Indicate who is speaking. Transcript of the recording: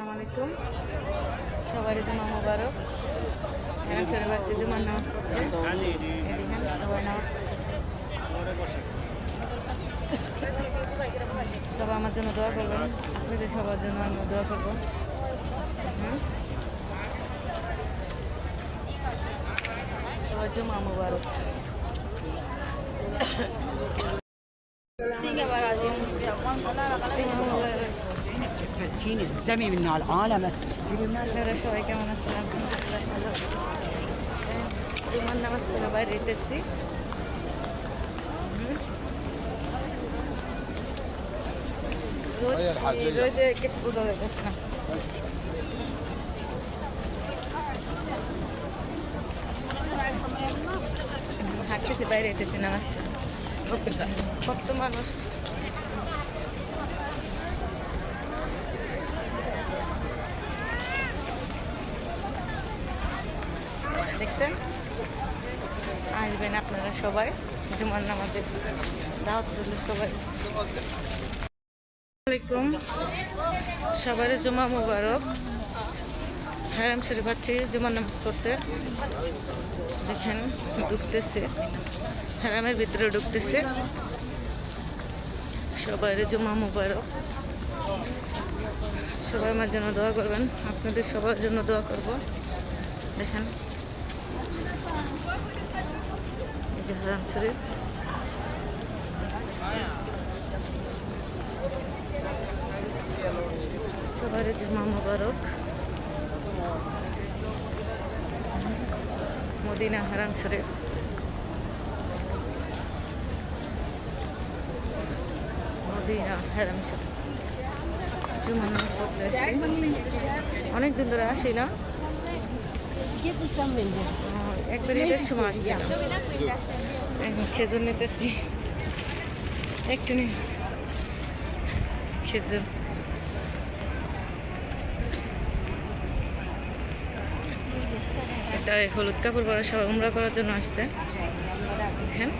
Speaker 1: আসসালামু আলাইকুম, সবাই জুমা মুবারক। এরা ছেড়ে পাচ্ছে জুমার নামাজ পড়তে। এদিকে সবাই নামাজ পড়তেছে। সবাই আমার জন্য দোয়া করবেন, আপনাদের সবার জন্য আমি দোয়া করবো। সবাই জুমা মুবারক।
Speaker 2: الزمي من العالم
Speaker 1: সবাই কেমন আছেন? জুমার নামাজ পড়ে বাইরে যেতেছি। রোদে কিছু বোঝা যাচ্ছে না। হাঁটতেছি, বাইরে যেতেছি নামাজ। কত মানুষ দেখছেন। আসবেন আপনারা সবাই জুমার নামাজে, দাওয়াত রইল সবাই। আসসালামাইকুম, সবার জুমা মুবারক। হারাম শরীফ পাচ্ছি জুমার নামাজ পড়তে। দেখেন ঢুকতেছে, হারামের ভিতরে ঢুকতেছে। সবাই জুমা মুবারক। সবাই আমার জন্য দোয়া করবেন, আপনাদের সবার জন্য দোয়া করব। দেখেন এই যে হারাম শরীফ। সবাই জুমা মুবারক। মদিনা হারাম শরীফ, মদিনা হারাম শরীফ। জুমার নামাজ পড়তে আসছি, অনেকদিন ধরে আসি না। একবার ঈদের সময় আসছি। খেজুর নিতেছি, একটু নি খেজুর। এটা হলুদ কাপড় পরা সবাই উমরা করার জন্য আসছে। হ্যাঁ,